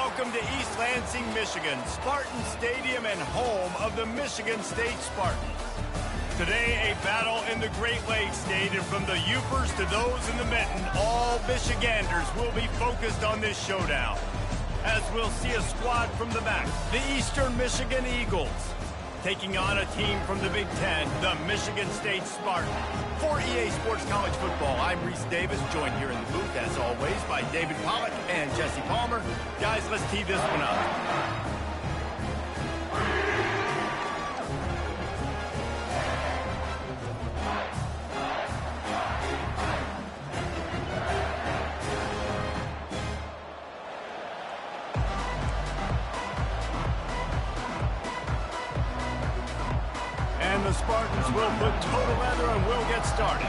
welcome to East Lansing, Michigan, Spartan Stadium and home of the Michigan State Spartans. Today, a battle in the Great Lakes State, and from the Yoopers to those in the Mitten, all Michiganders will be focused on this showdown. As we'll see a squad from the back, the Eastern Michigan Eagles, taking on a team from the Big Ten, the Michigan State Spartans. For EA Sports College Football, I'm Reese Davis, joined here in the booth, as always, by David Pollack and Jesse Palmer. Guys, let's tee this one up. The Spartans will put total leather and we'll get started.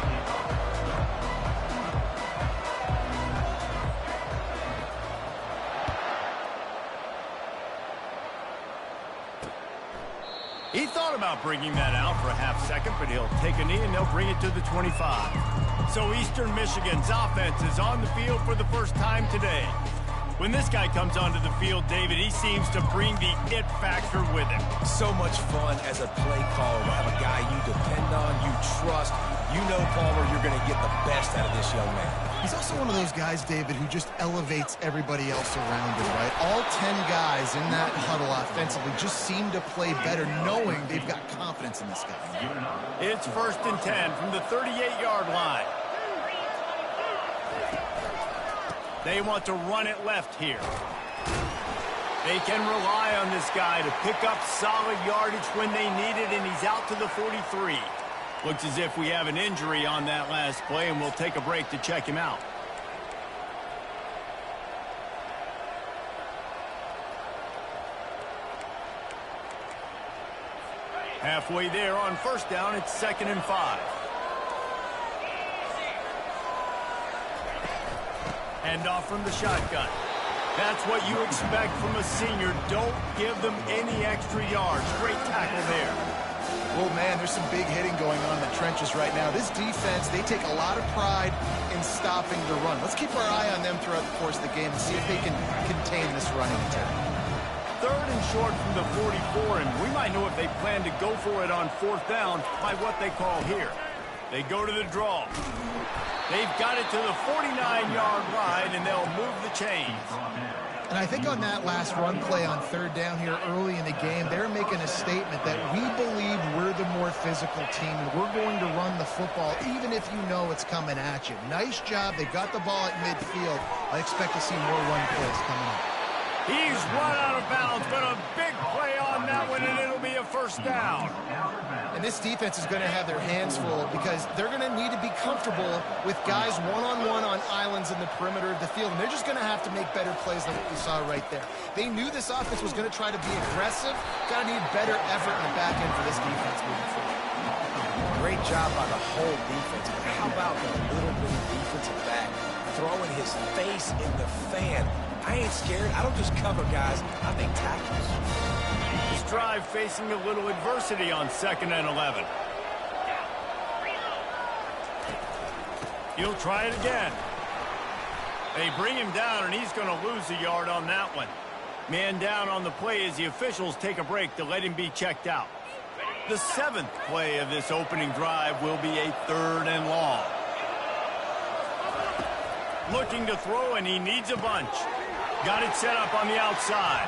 He thought about bringing that out for a half second, but he'll take a knee and they'll bring it to the 25. So Eastern Michigan's offense is on the field for the first time today. When this guy comes onto the field, David, he seems to bring the it factor with him. So much fun as a play caller to have a guy you depend on, you trust. You know, Palmer, you're going to get the best out of this young man. He's also one of those guys, David, who just elevates everybody else around him, right? All 10 guys in that huddle offensively just seem to play better knowing they've got confidence in this guy. It's 1st and 10 from the 38-yard line. They want to run it left here. They can rely on this guy to pick up solid yardage when they need it, and he's out to the 43. Looks as if we have an injury on that last play, and we'll take a break to check him out. Halfway there on 1st down, it's 2nd and 5. Hand off from the shotgun. That's what you expect from a senior. Don't give them any extra yards. Great tackle there. Well, man, there's some big hitting going on in the trenches right now. This defense, they take a lot of pride in stopping the run. Let's keep our eye on them throughout the course of the game and see if they can contain this running attack. 3rd and short from the 44, and we might know if they plan to go for it on 4th down by what they call here. They go to the draw. They've got it to the 49-yard line, and they'll move the chains. And I think on that last run play on 3rd down here early in the game, they're making a statement that we believe we're the more physical team, and we're going to run the football even if you know it's coming at you. Nice job. They got the ball at midfield. I expect to see more run plays coming up. He's run out of bounds, but a big play on that one, and it'll be a 1st down. And this defense is going to have their hands full because they're going to need to be comfortable with guys one-on-one on islands in the perimeter of the field, and they're just going to have to make better plays than what we saw right there. They knew this offense was going to try to be aggressive. Got to need better effort in the back end for this defense moving forward. Great job by the whole defense. But how about the little bitty defensive back throwing his face in the fan? I ain't scared. I don't just cover guys. I make tackles. This drive facing a little adversity on 2nd and 11. He'll try it again. They bring him down, and he's going to lose a yard on that one. Man down on the play as the officials take a break to let him be checked out. The 7th play of this opening drive will be a 3rd and long. Looking to throw, and he needs a bunch. Got it set up on the outside.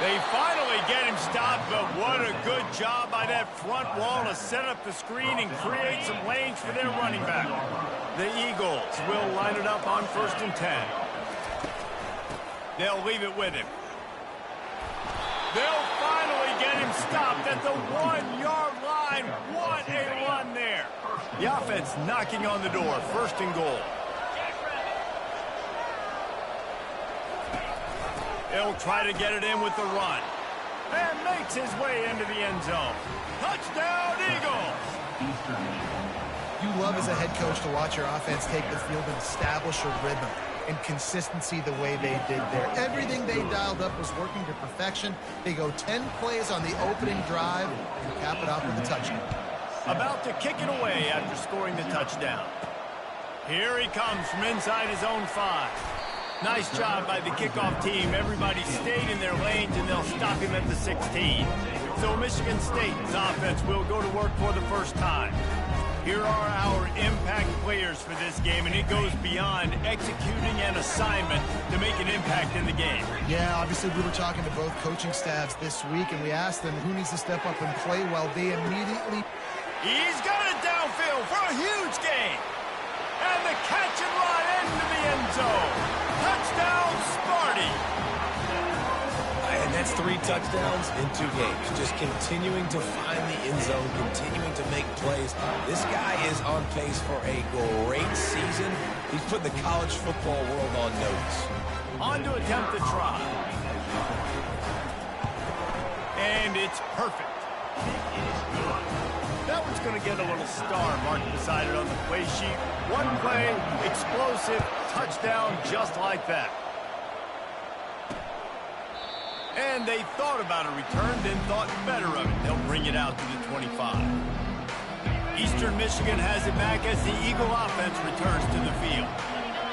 They finally get him stopped, but what a good job by that front wall to set up the screen and create some lanes for their running back. The Eagles will line it up on 1st and 10. They'll leave it with him. They'll finally get him stopped at the 1-yard line. What a run there. The offense knocking on the door. 1st and goal. He'll try to get it in with the run. And makes his way into the end zone. Touchdown, Eagles! You love as a head coach to watch your offense take the field and establish a rhythm and consistency the way they did there. Everything they dialed up was working to perfection. They go 10 plays on the opening drive and cap it off with a touchdown. About to kick it away after scoring the touchdown. Here he comes from inside his own 5. Nice job by the kickoff team. Everybody stayed in their lanes, and they'll stop him at the 16. So Michigan State's offense will go to work for the first time. Here are our impact players for this game, and it goes beyond executing an assignment to make an impact in the game. Yeah, obviously we were talking to both coaching staffs this week, and we asked them who needs to step up and play well. They immediately... He's got it downfield for a huge gain. And the catch and run into the end zone. Touchdown, Sparty. And that's 3 touchdowns in 2 games. Just continuing to find the end zone, continuing to make plays. This guy is on pace for a great season. He's putting the college football world on notice. On to attempt the try. And it's perfect. That one's going to get a little star marked beside it on the play sheet. One play, explosive, touchdown just like that. And they thought about a return, then thought better of it. They'll bring it out to the 25. Eastern Michigan has it back as the Eagle offense returns to the field.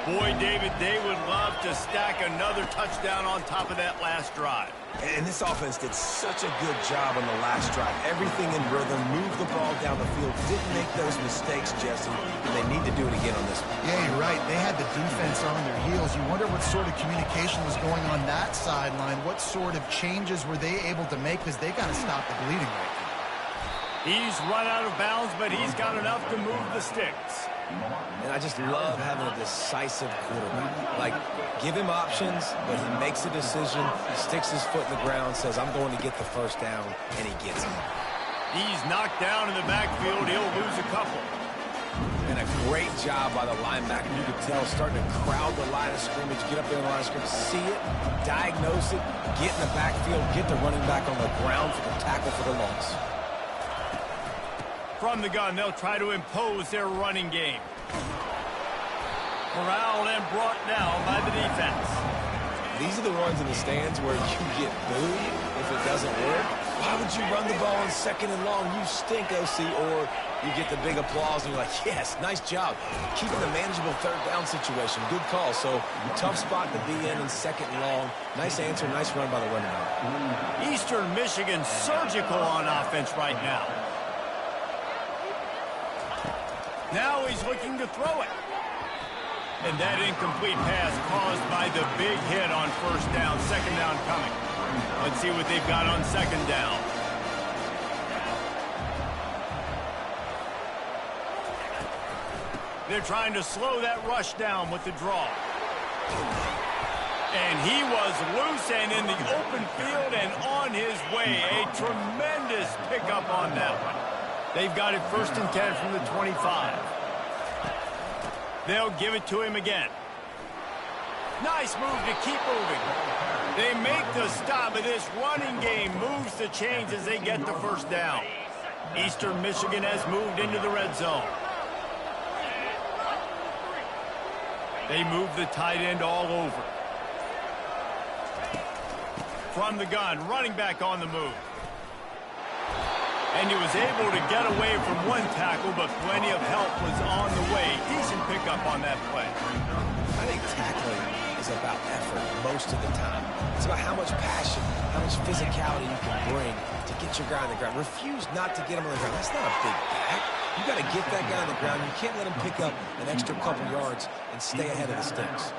Boy, David, they would love to stack another touchdown on top of that last drive. And this offense did such a good job on the last drive. Everything in rhythm, moved the ball down the field, didn't make those mistakes, Jesse, and they need to do it again on this one. Yeah, you're right. They had the defense on their heels. You wonder what sort of communication was going on that sideline. What sort of changes were they able to make, because they got to stop the bleeding right now. He's run out of bounds, but he's got enough to move the sticks. And I just love having a decisive quarterback. Like, give him options, but he makes a decision. He sticks his foot in the ground, says, I'm going to get the first down, and he gets it. He's knocked down in the backfield. He'll lose a couple. And a great job by the linebacker. You could tell, starting to crowd the line of scrimmage, get up there in the line of scrimmage, see it, diagnose it, get in the backfield, get the running back on the ground for the tackle for the loss. From the gun, they'll try to impose their running game. Corralled and brought down by the defense. These are the ones in the stands where you get booed if it doesn't work. Why would you run the ball on 2nd and long? You stink, OC. Or you get the big applause and you're like, yes, nice job. Keeping the manageable 3rd down situation. Good call. So, tough spot to be in 2nd and long. Nice answer, nice run by the running back. Eastern Michigan surgical on offense right now. Now he's looking to throw it. And that incomplete pass caused by the big hit on 1st down, 2nd down coming. Let's see what they've got on 2nd down. They're trying to slow that rush down with the draw. And he was loose and in the open field and on his way. A tremendous pickup on that one. They've got it 1st and 10 from the 25. They'll give it to him again. Nice move to keep moving. They make the stop, but this running game moves the chains as they get the 1st down. Eastern Michigan has moved into the red zone. They move the tight end all over. From the gun, running back on the move. And he was able to get away from one tackle, but plenty of help was on the way. Decent pickup on that play. I think tackling is about effort most of the time. It's about how much passion, how much physicality you can bring to get your guy on the ground. Refuse not to get him on the ground. That's not a big back. You got to get that guy on the ground. You can't let him pick up an extra couple yards and stay ahead of the sticks.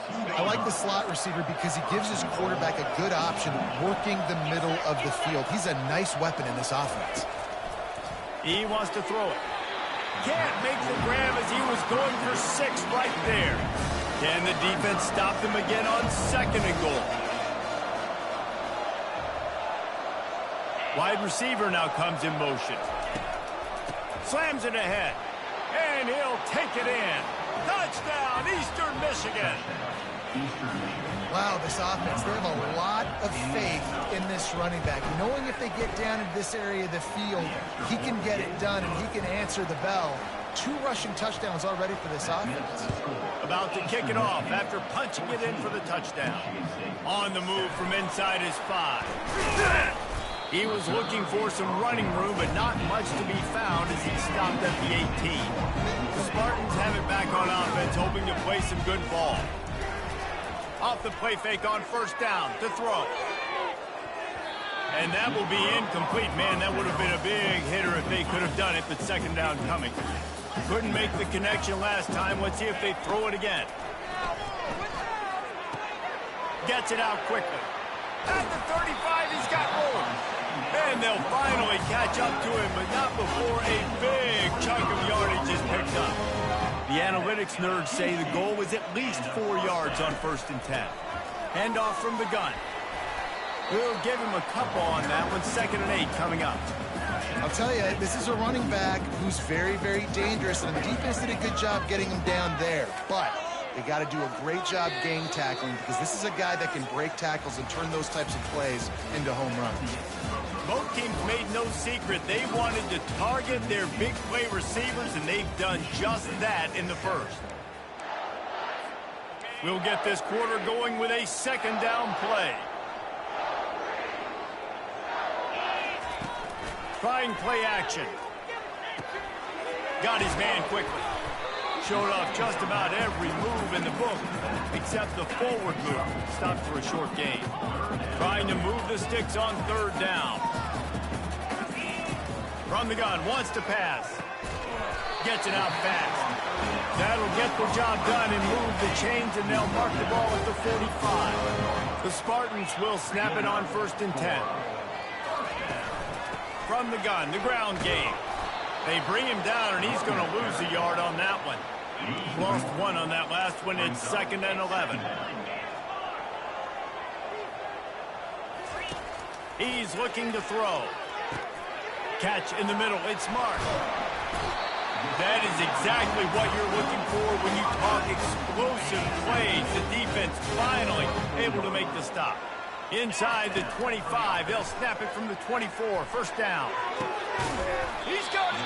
I like the slot receiver because he gives his quarterback a good option working the middle of the field. He's a nice weapon in this offense. He wants to throw it. Can't make the grab as he was going for 6 right there. Can the defense stop him again on 2nd and goal? Wide receiver now comes in motion. Slams it ahead. And he'll take it in. Touchdown, Eastern Michigan. Wow, this offense, they have a lot of faith in this running back. Knowing if they get down into this area of the field, he can get it done and he can answer the bell. 2 rushing touchdowns already for this offense. About to kick it off after punching it in for the touchdown. On the move from inside his 5. He was looking for some running room, but not much to be found as he stopped at the 18. The Spartans have it back on offense, hoping to play some good ball. Off the play fake on first down to throw. And that will be incomplete. Man, that would have been a big hitter if they could have done it, but second down coming. Couldn't make the connection last time. Let's see if they throw it again. Gets it out quickly. At the 35, he's got room. And they'll finally catch up to him, but not before a big chunk of yardage is picked up. The analytics nerds say the goal was at least 4 yards on 1st and 10. Handoff from the gun. We'll give him a couple on that one. 2nd and 8 coming up. I'll tell you, this is a running back who's very, very dangerous, and the defense did a good job getting him down there. But they got to do a great job gang tackling, because this is a guy that can break tackles and turn those types of plays into home runs. Both teams made no secret they wanted to target their big play receivers, and they've done just that in the first. We'll get this quarter going with a 2nd down play. Trying play action. Got his man quickly. Showed off just about every move in the book, except the forward move. Stopped for a short gain. Trying to move the sticks on 3rd down. From the gun, wants to pass. Gets it out fast. That'll get the job done and move the chains, and they'll mark the ball at the 45. The Spartans will snap it on 1st and 10. From the gun, the ground game. They bring him down, and he's going to lose a yard on that one. Lost 1 on that last one. It's 2nd and 11. He's looking to throw. Catch in the middle. It's marked. That is exactly what you're looking for when you talk explosive plays. The defense finally able to make the stop. Inside the 25, they'll snap it from the 24. 1st down. He's got it.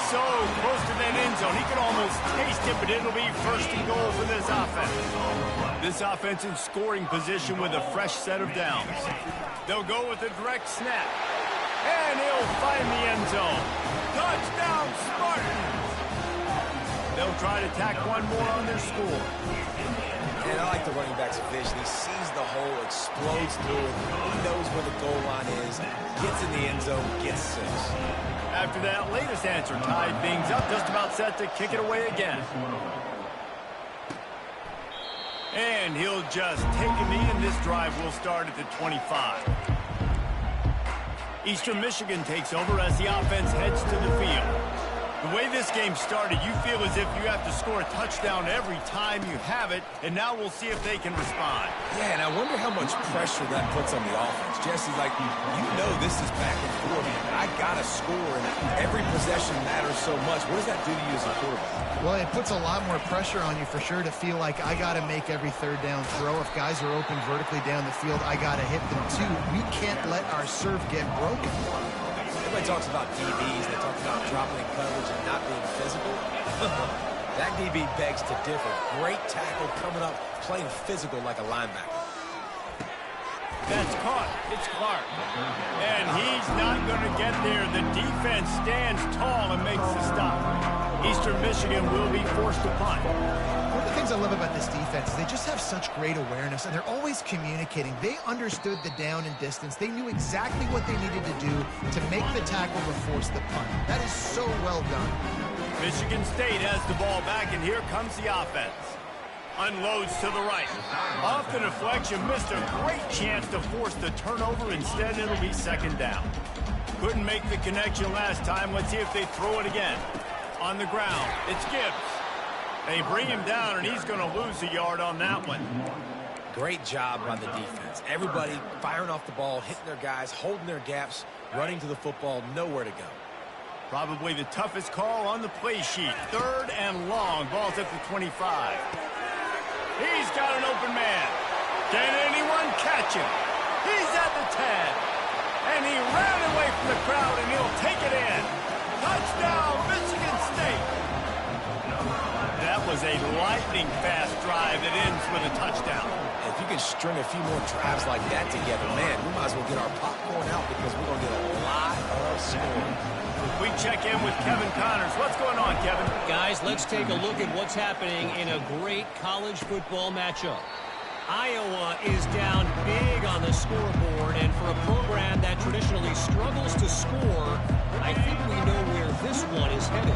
So close to that end zone. He could almost taste it, but it'll be 1st and goal for this offense. This offense in scoring position with a fresh set of downs. They'll go with a direct snap. And he'll find the end zone. Touchdown, Spartans! They'll try to tack one more on their score. And I like the running back's vision. He sees the hole, explodes through it. He knows where the goal line is, gets in the end zone, gets 6. After that latest answer, tied things up, just about set to kick it away again. And he'll just take a knee, and this drive will start at the 25. Eastern Michigan takes over as the offense heads to the field. The way this game started, you feel as if you have to score a touchdown every time you have it, and now we'll see if they can respond. Yeah, and I wonder how much pressure that puts on the offense. Jesse's like, you know this is back and forth. I got to score, and every possession matters so much. What does that do to you as a quarterback? Well, it puts a lot more pressure on you for sure to feel like I got to make every 3rd down throw. If guys are open vertically down the field, I got to hit them too. We can't let our serve get broken. Everybody talks about DBs. They talk about dropping in coverage and not being physical. That DB begs to differ. Great tackle coming up, playing physical like a linebacker. That's caught. It's Clark. And he's not going to get there. The defense stands tall and makes the stop. Eastern Michigan will be forced to punt. One of the things I love about this defense is they just have such great awareness, and they're always communicating. They understood the down and distance. They knew exactly what they needed to do to make the tackle to force the punt. That is so well done. Michigan State has the ball back, and here comes the offense. Unloads to the right. Off the deflection, missed a great chance to force the turnover. Instead, it'll be 2nd down. Couldn't make the connection last time. Let's see if they throw it again. On the ground, it's Gibbs. They bring him down, and he's going to lose a yard on that one. Great job by the defense. Everybody firing off the ball, hitting their guys, holding their gaps, running to the football, nowhere to go. Probably the toughest call on the play sheet. 3rd and long. Ball's at the 25. He's got an open man. Can anyone catch him? He's at the 10. And he ran away from the crowd, and he'll take it in. Touchdown, Michigan State. That was a lightning-fast drive that ends with a touchdown. If you can string a few more drives like that together, man, we might as well get our popcorn out because we're going to get a lot of scoring. We check in with Kevin Connors. What's going on, Kevin? Guys, let's take a look at what's happening in a great college football matchup. Iowa is down big on the scoreboard, and for a program that traditionally struggles to score, I think we know where this one is headed.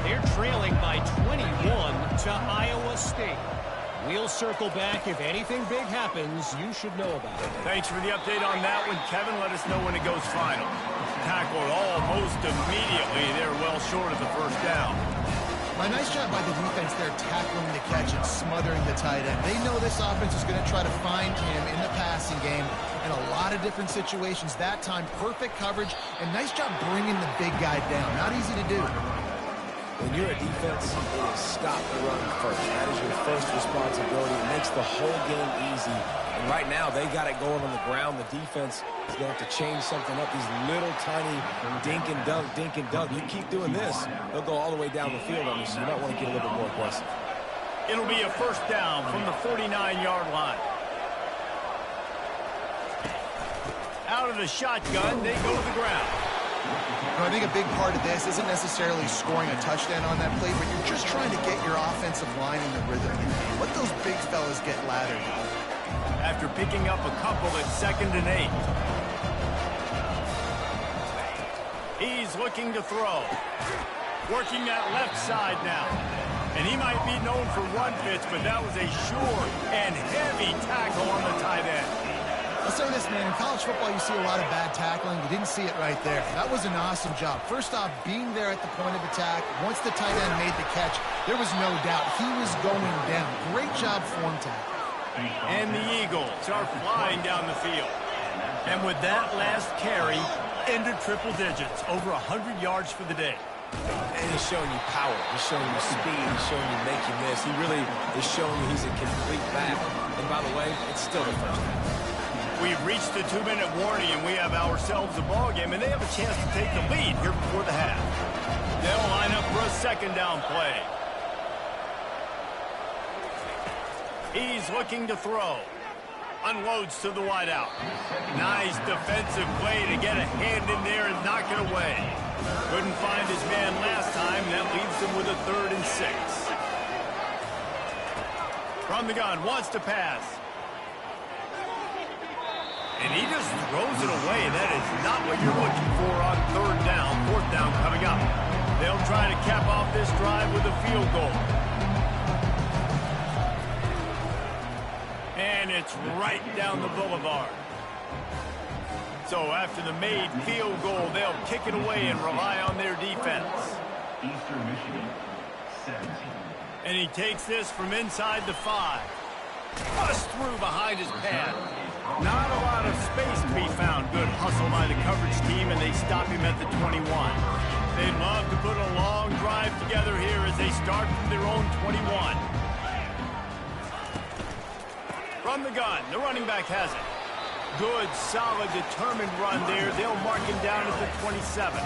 They're trailing by 21 to Iowa State. We'll circle back. If anything big happens, you should know about it. Thanks for the update on that one, Kevin. Let us know when it goes final. Tackled almost immediately. They're well short of the first down. A nice job by the defense there tackling the catch and smothering the tight end. They know this offense is going to try to find him in the passing game in a lot of different situations. That time, perfect coverage, and nice job bringing the big guy down. Not easy to do. When you're a defense, it is stop the run first. That is your first responsibility. It makes the whole game easy. And right now, they got it going on the ground. The defense is going to have to change something up. These little tiny dink and dunk, dink and dunk. You keep doing this, they'll go all the way down the field on you, so you might want to get a little bit more aggressive. It'll be a first down from the 49-yard line. Out of the shotgun, they go to the ground. I think a big part of this isn't necessarily scoring a touchdown on that play, but you're just trying to get your offensive line in the rhythm. Let those big fellas get lathered. After picking up a couple at 2nd and 8. He's looking to throw. Working that left side now. And he might be known for run fits, but that was a sure and heavy tackle on the tight end. I'll say this, man, in college football you see a lot of bad tackling. You didn't see it right there. That was an awesome job. First off, being there at the point of attack. Once the tight end made the catch, there was no doubt he was going down. Great job form tackle. And the Eagles are flying down the field. And with that last carry, into triple digits, over 100 yards for the day. And he's showing you power. He's showing you speed. He's showing you make you miss. He really is showing you he's a complete back. And by the way, it's still the first half. We've reached the 2-minute warning, and we have ourselves a ball game, and they have a chance to take the lead here before the half. They'll line up for a 2nd down play. He's looking to throw. Unloads to the wideout. Nice defensive play to get a hand in there and knock it away. Couldn't find his man last time. That leaves him with a 3rd and 6. From the gun, wants to pass. And he just throws it away. That is not what you're looking for on 3rd down. 4th down coming up. They'll try to cap off this drive with a field goal. And it's right down the boulevard. So after the made field goal, they'll kick it away and rely on their defense. Eastern Michigan, 17. And he takes this from inside the 5. Bust through behind his pad. Not a lot of space to be found. Good hustle by the coverage team, and they stop him at the 21. They'd love to put a long drive together here as they start from their own 21. From the gun, the running back has it. Good, solid, determined run there. They'll mark him down at the 27.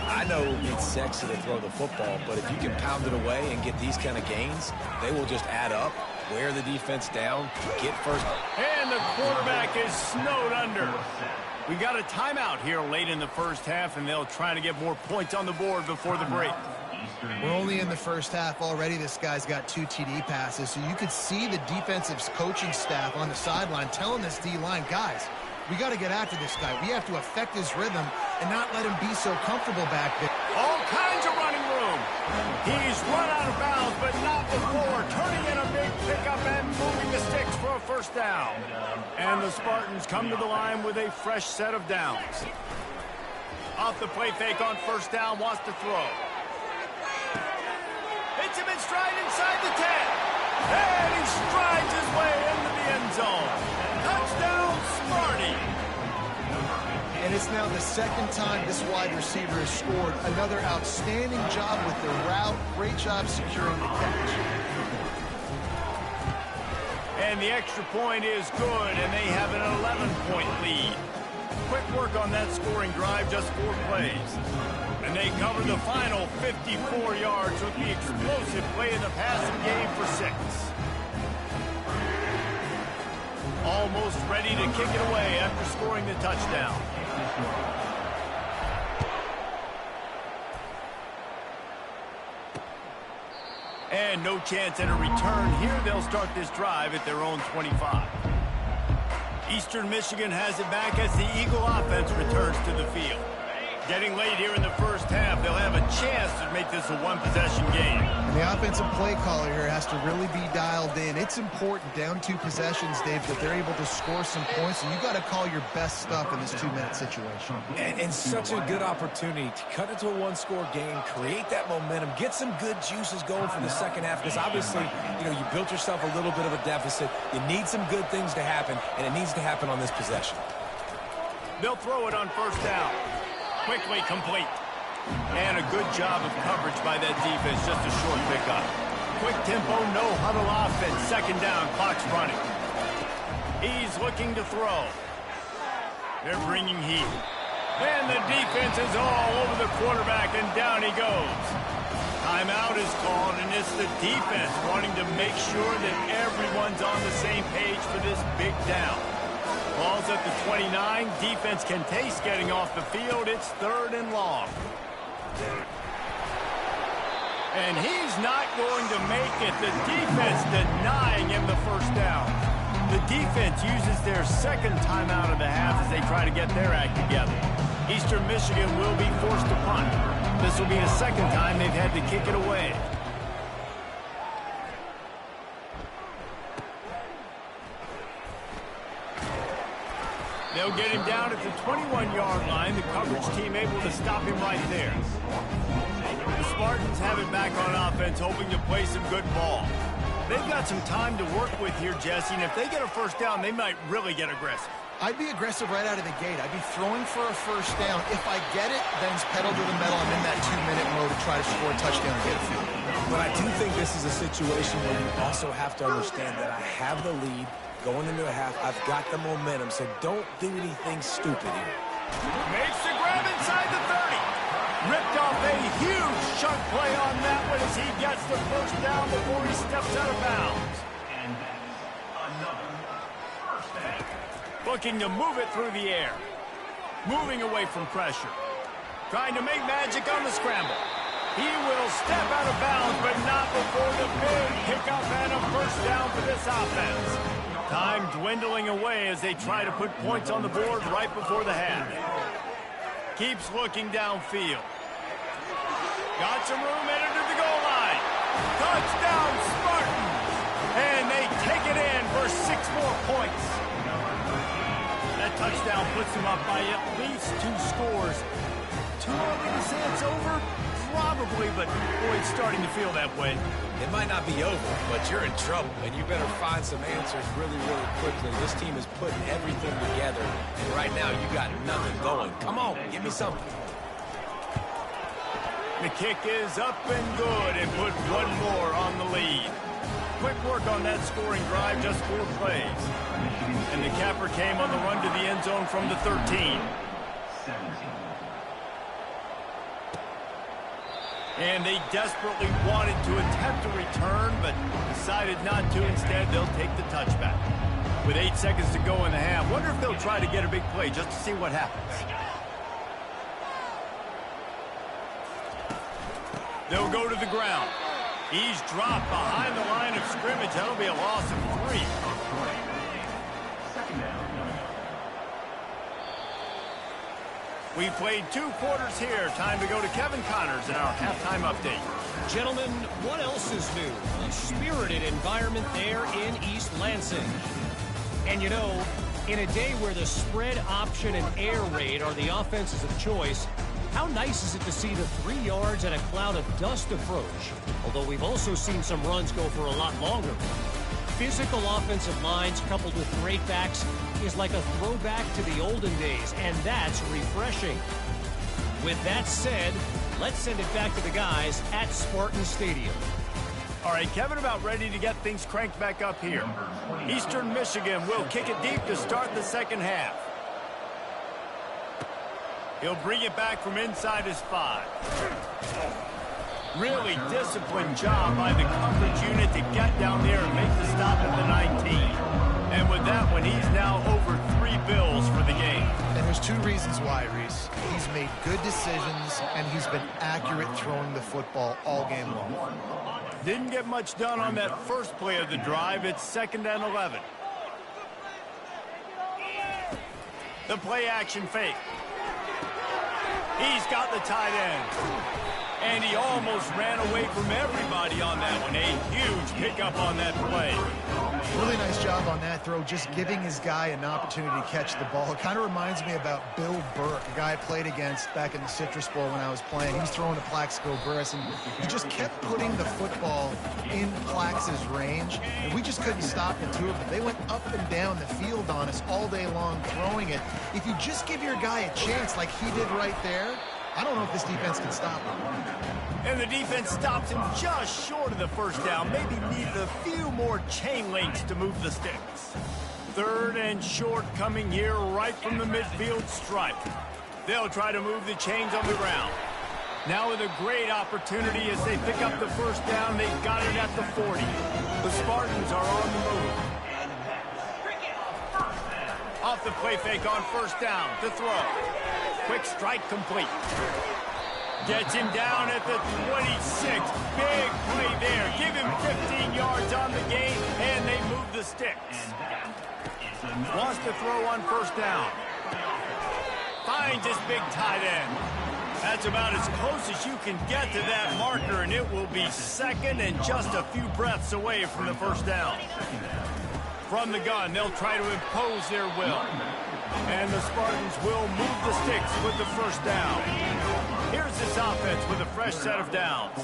I know it's sexy to throw the football, but if you can pound it away and get these kind of gains, they will just add up, wear the defense down, get first. And the quarterback is snowed under. We got a timeout here late in the first half, and they'll try to get more points on the board before the break. We're only in the first half already. This guy's got 2 TD passes, so you could see the defensive coaching staff on the sideline telling this D-line, guys, we got to get after this guy. We have to affect his rhythm and not let him be so comfortable back there. All kinds of running room. He's run out of bounds, but not before. Turning in a big pickup and moving the sticks for a first down. And the Spartans come to the line with a fresh set of downs. Off the play fake on first down, wants to throw. Hits him in stride inside the 10. And he strides his way into the end zone. Touchdown, Sparty. And it's now the 2nd time this wide receiver has scored. Another outstanding job with the route. Great job securing the catch. And the extra point is good, and they have an 11-point lead. Quick work on that scoring drive, just 4 plays. And they cover the final 54 yards with the explosive play in the passing game for 6. Almost ready to kick it away after scoring the touchdown. And no chance at a return here. They'll start this drive at their own 25. Eastern Michigan has it back as the Eagle offense returns to the field. Getting late here in the first half, they'll have a chance to make this a one-possession game. And the offensive play caller here has to really be dialed in. It's important, down 2 possessions, Dave, that they're able to score some points, and you got to call your best stuff in this 2-minute situation. And such a good opportunity to cut into a one-score game, create that momentum, get some good juices going for the second half, because obviously, you built yourself a little bit of a deficit. You need some good things to happen, and it needs to happen on this possession. They'll throw it on first down. Quickly complete. And a good job of coverage by that defense, just a short pickup. Quick tempo, no huddle offense. Second down, clock's running. He's looking to throw. They're bringing heat. And the defense is all over the quarterback, and down he goes. Timeout is called, and it's the defense wanting to make sure that everyone's on the same page for this big down. Ball's at the 29. Defense can taste getting off the field. It's 3rd and long. And he's not going to make it. The defense denying him the first down. The defense uses their second timeout of the half as they try to get their act together. Eastern Michigan will be forced to punt. This will be the second time they've had to kick it away. They'll get him down at the 21-yard line. The coverage team able to stop him right there. The Spartans have it back on offense, hoping to play some good ball. They've got some time to work with here, Jesse, and if they get a first down, they might really get aggressive. I'd be aggressive right out of the gate. I'd be throwing for a first down. If I get it, then it's pedal to the metal. I'm in that 2-minute mode to try to score a touchdown and get a field. But I do think this is a situation where you also have to understand that I have the lead. Going into the half, I've got the momentum, so don't do anything stupid here. Makes the grab inside the 30. Ripped off a huge chunk play on that one as he gets the first down before he steps out of bounds. And that's another first down. Looking to move it through the air. Moving away from pressure. Trying to make magic on the scramble. He will step out of bounds, but not before the big pickup and a first down for this offense. Time dwindling away as they try to put points on the board right before the half. Keeps looking downfield. Got some room, headed to the goal line. Touchdown, Spartans! And they take it in for 6 more points. That touchdown puts them up by at least 2 scores. Too early to say it's over? Probably, but boy, it's starting to feel that way. It might not be over, but you're in trouble, and you better find some answers really, really quickly. This team is putting everything together, and right now you got nothing going. Come on, give me something. The kick is up and good, and put 1 more on the lead. Quick work on that scoring drive, just 4 plays. And the capper came on the run to the end zone from the 13. 17. And they desperately wanted to attempt a return, but decided not to. Instead, they'll take the touchback. With 8 seconds to go in the half, wonder if they'll try to get a big play just to see what happens. They'll go to the ground. He's dropped behind the line of scrimmage. That'll be a loss of 3. Second down. We played 2 quarters here. Time to go to Kevin Connors in our halftime update. Gentlemen, what else is new? A spirited environment there in East Lansing. And you know, in a day where the spread option and air raid are the offenses of choice, how nice is it to see the 3 yards and a cloud of dust approach? Although we've also seen some runs go for a lot longer. Physical offensive lines coupled with great backs is like a throwback to the olden days, and that's refreshing. With that said, let's send it back to the guys at Spartan Stadium. All right, Kevin, about ready to get things cranked back up here. Eastern Michigan will kick it deep to start the second half. He'll bring it back from inside his 5. Really disciplined job by the coverage unit to get down there and make the stop at the 19. And with that one, he's now over 3 bills for the game. And there's 2 reasons why, Reese. He's made good decisions, and he's been accurate throwing the football all game long. Didn't get much done on that first play of the drive. It's 2nd and 11. The play action fake. He's got the tight end. And he almost ran away from everybody on that one. A huge pickup on that play. Really nice job on that throw, just giving his guy an opportunity to catch the ball. It kind of reminds me about Bill Burke, a guy I played against back in the Citrus Bowl when I was playing. He was throwing to Plaxico Burress, and he just kept putting the football in Plax's range, and we just couldn't stop the two of them. They went up and down the field on us all day long throwing it. If you just give your guy a chance like he did right there, I don't know if this defense can stop him. And the defense stops him just short of the first down. Maybe needed a few more chain links to move the sticks. 3rd and short coming here right from the midfield stripe. They'll try to move the chains on the ground. Now with a great opportunity as they pick up the first down. They've got it at the 40. The Spartans are on the move. Off the play fake on first down to throw. Quick strike complete. Gets him down at the 26. Big play there. Give him 15 yards on the gain, and they move the sticks. Wants to throw on first down. Finds his big tight end. That's about as close as you can get to that marker, and it will be 2nd and just a few breaths away from the first down. From the gun, they'll try to impose their will. And the Spartans will move the sticks with the first down. Here's this offense with a fresh set of downs.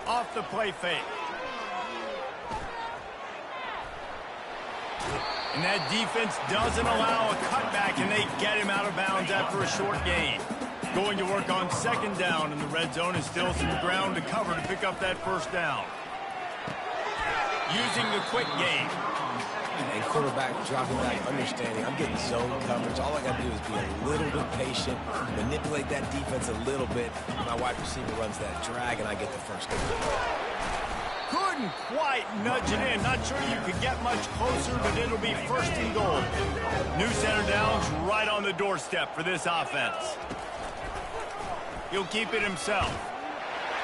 Off the play fake. And that defense doesn't allow a cutback, and they get him out of bounds after a short gain. Going to work on 2nd down, and the red zone is still some ground to cover to pick up that first down. Using the quick game. And quarterback dropping back, understanding I'm getting zone coverage. All I got to do is be a little bit patient, manipulate that defense a little bit. My wide receiver runs that drag, and I get the first down. Couldn't quite nudge it in. Not sure you could get much closer, but it'll be 1st and goal. New center downs right on the doorstep for this offense. He'll keep it himself.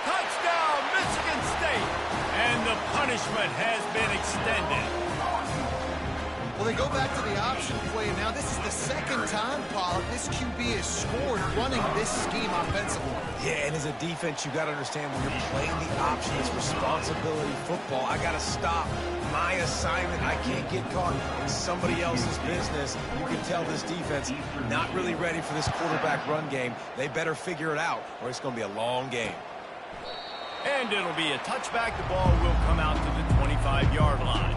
Touchdown, Michigan State! And the punishment has been extended. Well, they go back to the option play, and now this is the 2nd time, Pollard, this QB has scored running this scheme offensively. Yeah, and as a defense, you got to understand when you're playing the option, it's responsibility football. I got to stop my assignment. I can't get caught in somebody else's business. You can tell this defense not really ready for this quarterback run game. They better figure it out, or it's going to be a long game. And it'll be a touchback. The ball will come out to the 25-yard line.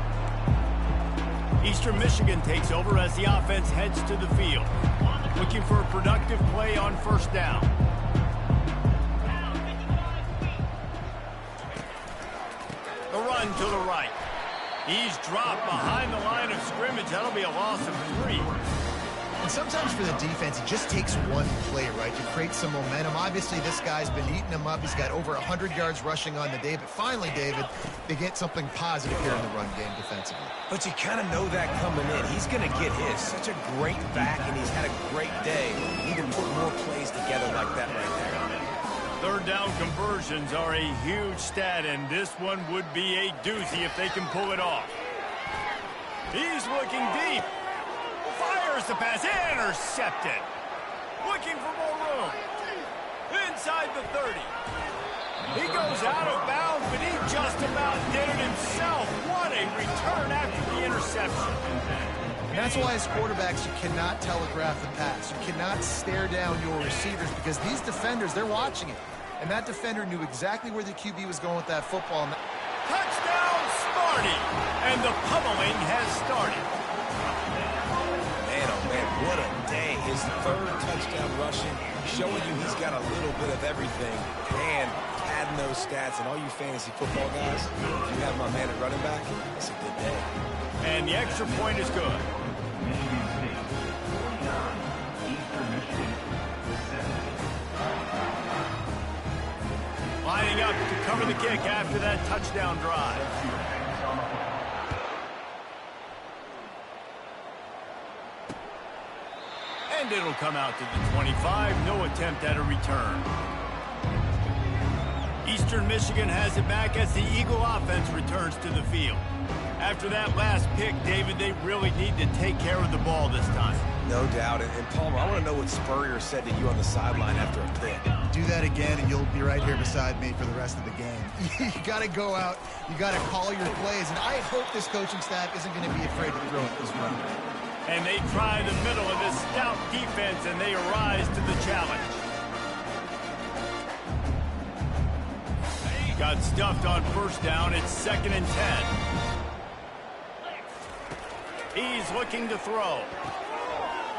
Eastern Michigan takes over as the offense heads to the field. Looking for a productive play on first down. The run to the right. He's dropped behind the line of scrimmage. That'll be a loss of 3. And sometimes for the defense, it just takes one play, right, to create some momentum. Obviously, this guy's been eating them up. He's got over 100 yards rushing on the day. But finally, David, they get something positive here in the run game defensively. But you kind of know that coming in. He's going to get his. Such a great back, and he's had a great day. You need to put more plays together like that right there. 3rd down conversions are a huge stat, and this one would be a doozy if they can pull it off. He's looking deep. Fires the pass, intercepted. Looking for more room. Inside the 30. He goes out of bounds, but he just about did it himself. What a return after the interception. And that's why as quarterbacks, you cannot telegraph the pass. You cannot stare down your receivers because these defenders, they're watching it. And that defender knew exactly where the QB was going with that football. Touchdown, Sparty! And the pummeling has started. Man, oh man, what a day. His 3rd touchdown rushing, showing you he's got a little bit of everything. And adding those stats, and all you fantasy football guys, if you have my man at running back, that's a good day. And the extra point is good. Lining up to cover the kick after that touchdown drive. And it'll come out to the 25. No attempt at a return. Eastern Michigan has it back as the Eagle offense returns to the field. After that last pick, David, they really need to take care of the ball this time. No doubt. And Palmer, I want to know what Spurrier said to you on the sideline after a pick. Do that again, and you'll be right here beside me for the rest of the game. You got to go out. You got to call your plays. And I hope this coaching staff isn't going to be afraid to throw it this run. And they try the middle of this stout defense, and they arise to the challenge. Got stuffed on first down. It's 2nd and 10. He's looking to throw.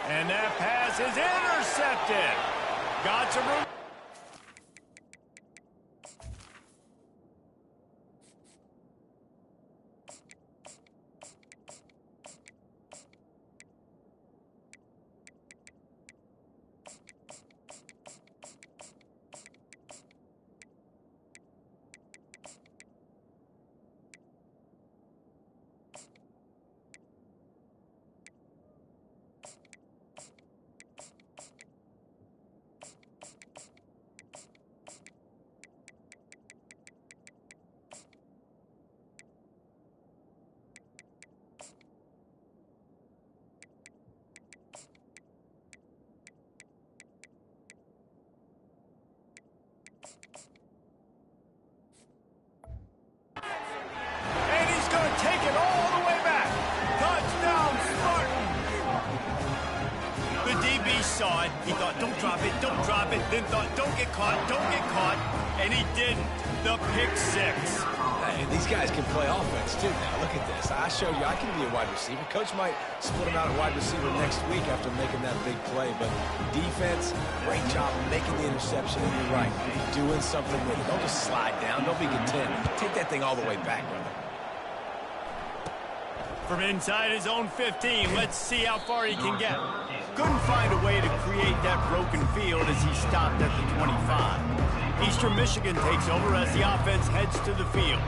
And that pass is intercepted. Got some room. Take it all the way back. Touchdown, Spartans. The DB saw it. He thought, don't drop it, don't drop it. Then thought, don't get caught, don't get caught. And he didn't. The pick six. Hey, these guys can play offense, too, now. Look at this. I showed you I can be a wide receiver. Coach might split him out at wide receiver next week after making that big play. But defense, great job making the interception. And you're right, doing something with it. Don't just slide down. Don't be content. Take that thing all the way back, brother. From inside his own 15, let's see how far he can get. Couldn't find a way to create that broken field as he stopped at the 25. Eastern Michigan takes over as the offense heads to the field.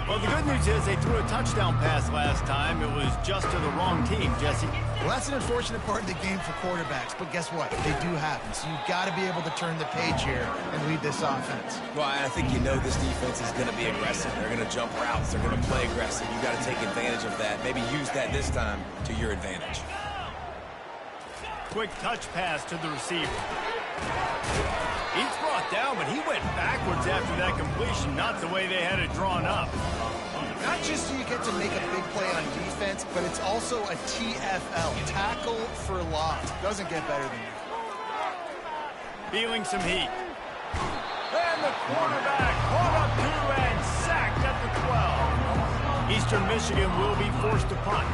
Well, the good news is they threw a touchdown pass last time. It was just to the wrong team, Jesse. Well, that's an unfortunate part of the game for quarterbacks, but guess what? They do happen, so you've got to be able to turn the page here and lead this offense. Well, I think you know this defense is going to be aggressive. They're going to jump routes. They're going to play aggressive. You've got to take advantage of that. Maybe use that this time to your advantage. Quick touch pass to the receiver. He's brought down, but he went backwards after that completion, not the way they had it drawn up. Not just so you get to make a big play on defense, but it's also a TFL, tackle for loss. Doesn't get better than that. Feeling some heat. And the quarterback caught up to and sacked at the 12. Eastern Michigan will be forced to punt.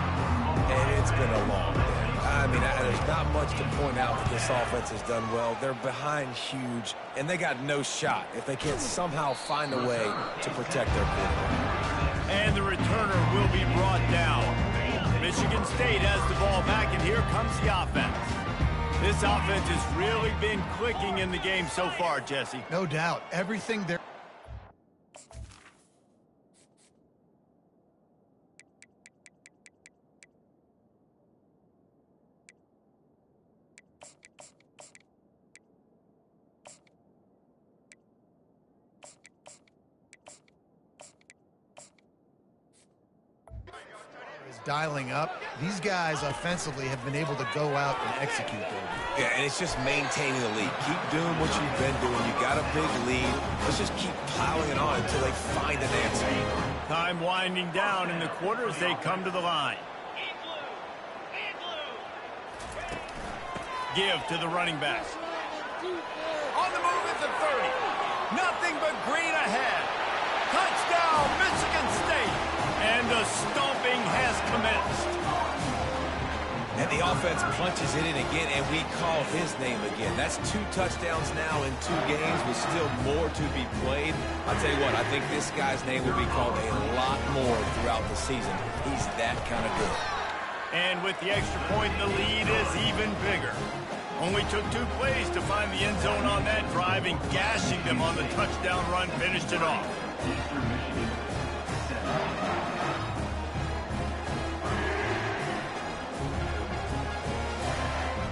And it's been a long day. I mean, there's not much to point out that this offense has done well. They're behind huge, and they got no shot if they can't somehow find a way to protect their quarterback. And the returner will be brought down. Michigan State has the ball back, and here comes the offense. This offense has really been clicking in the game so far, Jesse. No doubt. Everything there. Dialing up. These guys offensively have been able to go out and execute there. Yeah, and it's just maintaining the lead. Keep doing what you've been doing. You got a big lead. Let's just keep piling it on until they find an answer. Time winding down in the quarter as they come to the line. Give to the running back. On the move at the 30. Nothing but green ahead. Touchdown, Michigan State. And the stomping has commenced. And the offense punches it in again, and we call his name again. That's 2 touchdowns now in 2 games with still more to be played. I'll tell you what, I think this guy's name will be called a lot more throughout the season. He's that kind of good. And with the extra point, the lead is even bigger. Only took 2 plays to find the end zone on that drive, and gashing them on the touchdown run finished it off.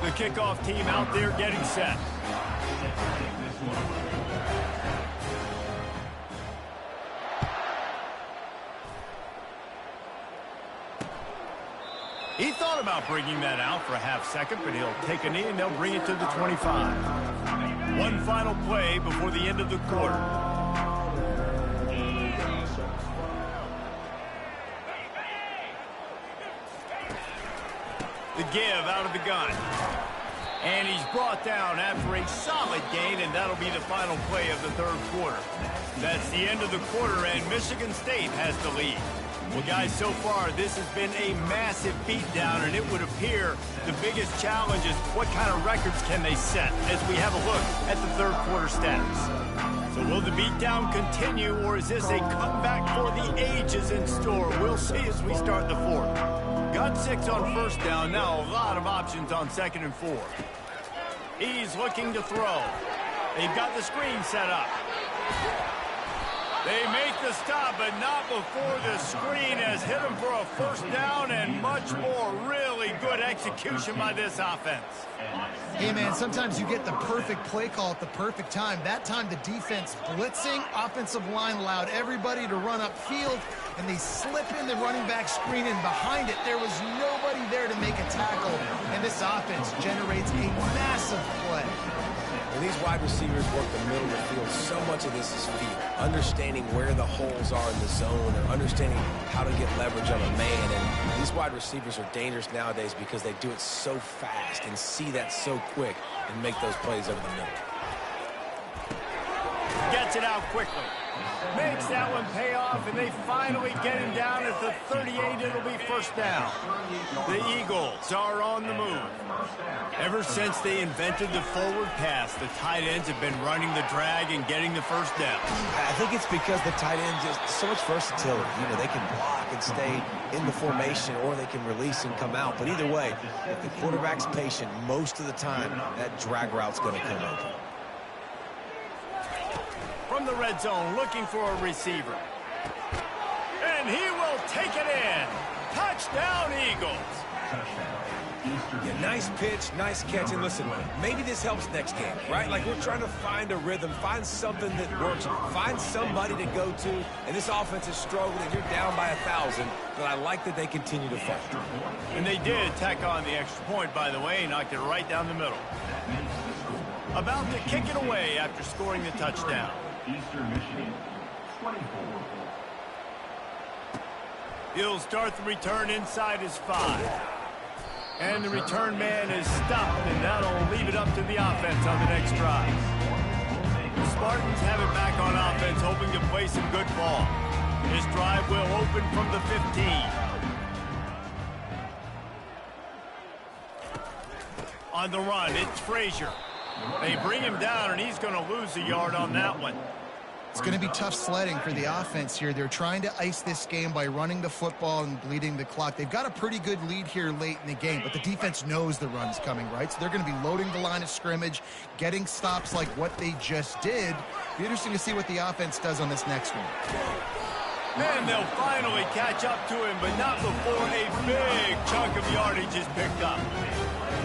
The kickoff team out there getting set. He thought about bringing that out for a half second, but he'll take a knee and they'll bring it to the 25. One final play before the end of the quarter. The give out of the gun. And he's brought down after a solid gain, and that'll be the final play of the third quarter. That's the end of the quarter, and Michigan State has the lead. Well, guys, so far, this has been a massive beatdown, and it would appear the biggest challenge is what kind of records can they set as we have a look at the third quarter stats. So will the beatdown continue, or is this a comeback for the ages in store? We'll see as we start the fourth. Got 6 on first down. Now a lot of options on 2nd and 4. He's looking to throw. They've got the screen set up. They make the stop, but not before the screen has hit him for a first down, and much more. Really good execution by this offense. Hey, man, sometimes you get the perfect play call at the perfect time. That time the defense blitzing, offensive line allowed everybody to run upfield, and they slip in the running back screen, and behind it there was nobody there to make a tackle, and this offense generates a massive play. When these wide receivers work the middle of the field, so much of this is feel. Understanding where the holes are in the zone, or understanding how to get leverage on a man. And these wide receivers are dangerous nowadays because they do it so fast and see that so quick and make those plays over the middle. Gets it out quickly. Makes that one pay off, and they finally get him down at the 38. It'll be first down. The Eagles are on the move. Ever since they invented the forward pass, the tight ends have been running the drag and getting the first down. I think it's because the tight ends just so much versatility. You know, they can block and stay in the formation, or they can release and come out. But either way, if the quarterback's patient, most of the time, that drag route's going to come open. From the red zone, looking for a receiver. And he will take it in. Touchdown, Eagles. Yeah, nice pitch, nice catch. And listen, maybe this helps next game, right? Like, we're trying to find a rhythm, find something that works, find somebody to go to. And this offense is struggling, and you're down by 1,000. But I like that they continue to fight. And they did tack on the extra point, by the way, knocked it right down the middle. About to kick it away after scoring the touchdown. Eastern Michigan, 24. He'll start the return inside his 5. And the return man is stopped, and that'll leave it up to the offense on the next drive. The Spartans have it back on offense, hoping to play some good ball. This drive will open from the 15. On the run, it's Frazier. They bring him down, and he's going to lose a yard on that one. It's going to be tough sledding for the offense here. They're trying to ice this game by running the football and bleeding the clock. They've got a pretty good lead here late in the game, but the defense knows the run's coming, right? So they're going to be loading the line of scrimmage, getting stops like what they just did. Be interesting to see what the offense does on this next one. And they'll finally catch up to him, but not before a big chunk of yardage is picked up.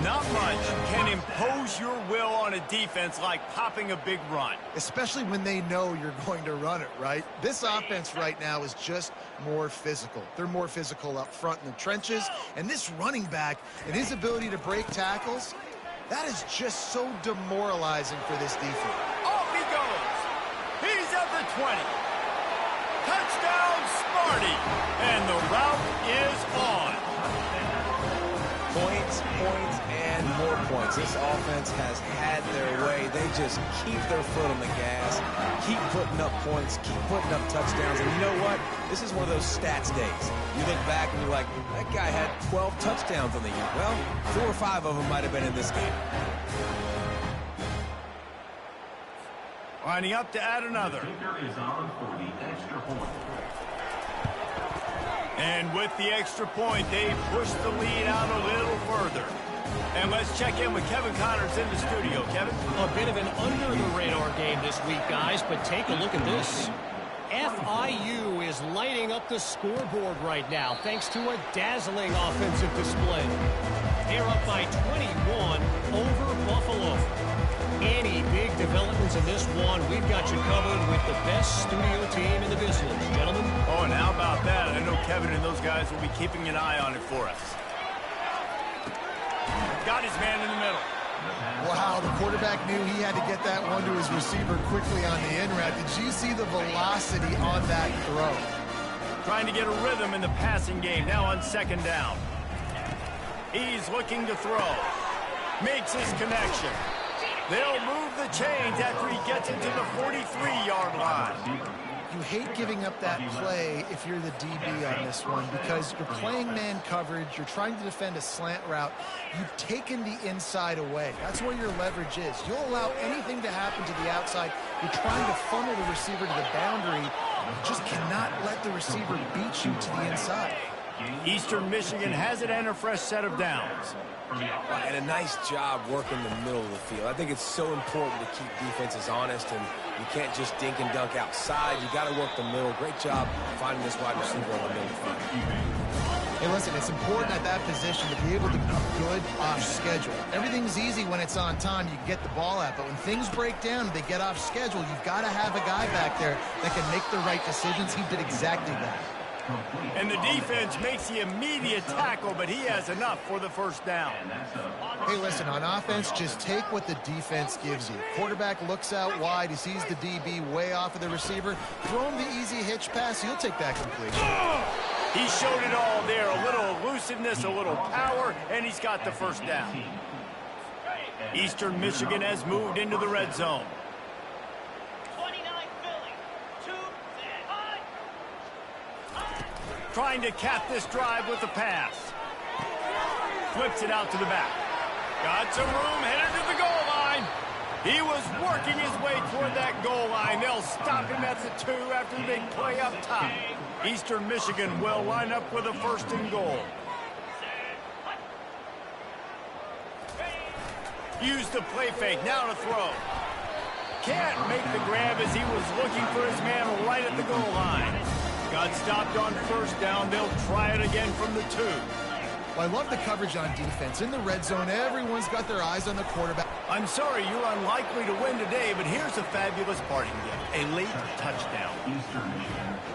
Not much can impose your will on a defense like popping a big run. Especially when they know you're going to run it, right? This offense right now is just more physical. They're more physical up front in the trenches. And this running back and his ability to break tackles, that is just so demoralizing for this defense. Off he goes. He's at the 20. Touchdown, Sparty. And the route is on. Points, and more points. This offense has had their way. They just keep their foot on the gas, keep putting up points, keep putting up touchdowns. And you know what? This is one of those stats days. You look back and you're like, that guy had 12 touchdowns on the year. Well, 4 or 5 of them might have been in this game. Lining up to add another. Kicker is on for the extra point. And with the extra point, they push the lead out a little further. And let's check in with Kevin Connors in the studio. Kevin? A bit of an under-the-radar game this week, guys, but take a look at this. FIU is lighting up the scoreboard right now, thanks to a dazzling offensive display. They're up by 21 over Buffalo. Any big developments in this one, we've got you covered with the best studio team in the business, gentlemen. Oh, and how about that? I know Kevin and those guys will be keeping an eye on it for us. Got his man in the middle. Wow, the quarterback knew he had to get that one to his receiver quickly on the in route. Did you see the velocity on that throw? Trying to get a rhythm in the passing game, now on second down. He's looking to throw. Makes his connection. They'll move the chains after he gets into the 43-yard line. You hate giving up that play if you're the DB on this one because you're playing man coverage, you're trying to defend a slant route. You've taken the inside away. That's where your leverage is. You'll allow anything to happen to the outside. You're trying to funnel the receiver to the boundary. You just cannot let the receiver beat you to the inside. Eastern Michigan has it and a fresh set of downs. And a nice job working the middle of the field. I think it's so important to keep defenses honest, and you can't just dink and dunk outside. You got to work the middle. Great job finding this wide receiver on the middle field. Hey, listen, it's important at that position to be able to be good off schedule. Everything's easy when it's on time. You can get the ball out, but when things break down and they get off schedule, you've got to have a guy back there that can make the right decisions. He did exactly that. And the defense makes the immediate tackle, but he has enough for the first down. Hey, listen, on offense, just take what the defense gives you. Quarterback looks out wide. He sees the DB way off of the receiver. Throw him the easy hitch pass. He'll take that completion. He showed it all there. A little elusiveness, a little power, and he's got the first down. Eastern Michigan has moved into the red zone. Trying to cap this drive with the pass. Flips it out to the back. Got some room, headed to the goal line. He was working his way toward that goal line. They'll stop him at the 2 after the big play up top. Eastern Michigan will line up with a first and goal. Use the play fake, now to throw. Can't make the grab as he was looking for his man right at the goal line. Got stopped on first down. They'll try it again from the 2. Well, I love the coverage on defense. In the red zone, everyone's got their eyes on the quarterback. I'm sorry you're unlikely to win today, but here's a fabulous parting gift. A late touchdown.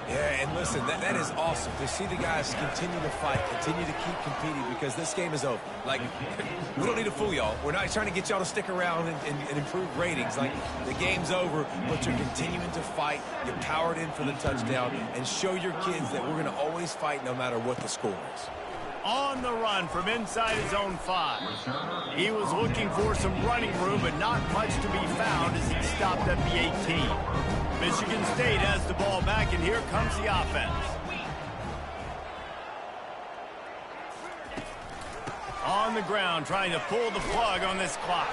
Yeah, and listen, that is awesome to see the guys continue to fight, continue to keep competing, because this game is over. Like, we don't need to fool y'all. We're not trying to get y'all to stick around and improve ratings. Like, the game's over, but you're continuing to fight. You powered in for the touchdown, and show your kids that we're going to always fight no matter what the score is. On the run from inside his own 5. He was looking for some running room, but not much to be found as he stopped at the 18. Michigan State has the ball back, and here comes the offense. On the ground, trying to pull the plug on this clock.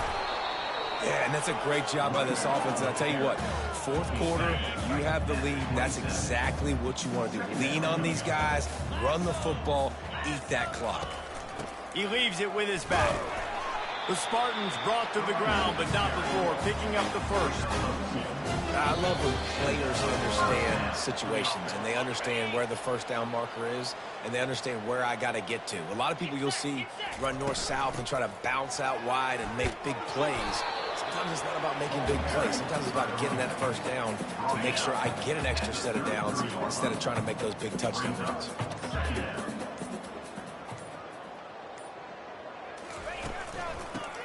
Yeah, and that's a great job by this offense. And I tell you what, fourth quarter, you have the lead. That's exactly what you want to do. Lean on these guys, run the football, eat that clock. He leaves it with his back. The Spartans brought to the ground, but not before picking up the first. I love when players understand situations, and they understand where the first down marker is, and they understand where I got to get to. A lot of people you'll see run north-south and try to bounce out wide and make big plays. Sometimes it's not about making big plays. Sometimes it's about getting that first down to make sure I get an extra set of downs instead of trying to make those big touchdown runs.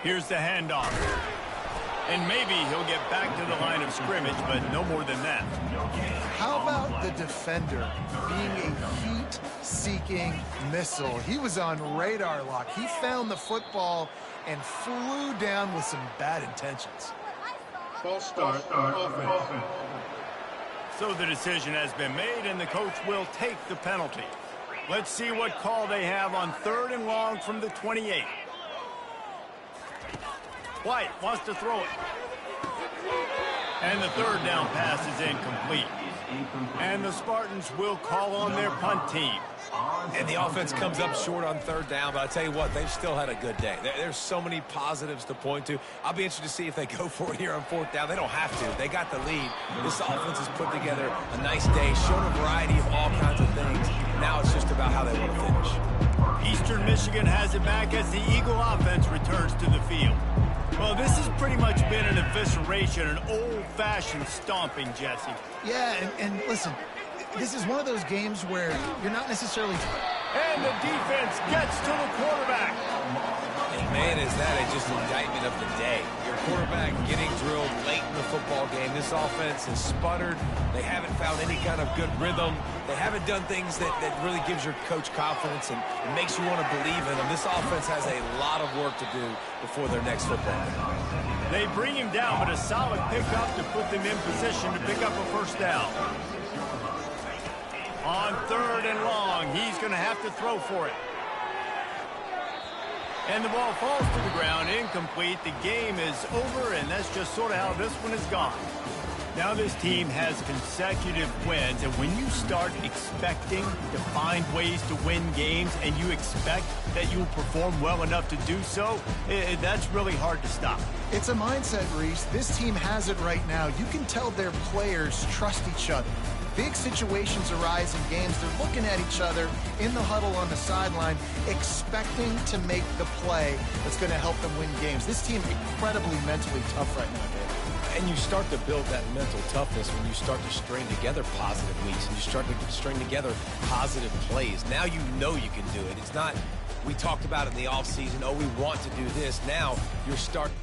Here's the handoff. And maybe he'll get back to the line of scrimmage, but no more than that. How about the defender being a heat-seeking missile? He was on radar lock. He found the football and flew down with some bad intentions. False start. Offense. So the decision has been made, and the coach will take the penalty. Let's see what call they have on 3rd and long from the 28. White wants to throw it. And the 3rd down pass is incomplete. And the Spartans will call on their punt team. And the offense comes up short on 3rd down, but I tell you what, they've still had a good day. There's so many positives to point to. I'll be interested to see if they go for it here on 4th down. They don't have to. They got the lead. This offense has put together a nice day, shown a variety of all kinds of things. Now it's just about how they want to finish. Eastern Michigan has it back as the Eagle offense returns to the field. Well, this has pretty much been an evisceration, an old-fashioned stomping, Jesse. Yeah, and listen, this is one of those games where you're not necessarily... And the defense gets to the quarterback. And man, is that just an indictment of the day. Your quarterback getting drilled late in the football game. This offense has sputtered. They haven't found any kind of good rhythm. They haven't done things that really gives your coach confidence and makes you want to believe in them. This offense has a lot of work to do before their next football game. They bring him down, but a solid pickup to put them in position to pick up a first down. On 3rd and long, he's going to have to throw for it. And the ball falls to the ground, incomplete. The game is over, and that's just sort of how this one is gone. Now this team has consecutive wins, and when you start expecting to find ways to win games and you expect that you'll perform well enough to do so, that's really hard to stop. It's a mindset, Reese. This team has it right now. You can tell their players trust each other. Big situations arise in games. They're looking at each other in the huddle on the sideline, expecting to make the play that's going to help them win games. This team incredibly mentally tough right now, Dave. And you start to build that mental toughness when you start to string together positive weeks and you start to string together positive plays. Now you know you can do it. It's not, we talked about it in the offseason, oh, we want to do this. Now you're starting.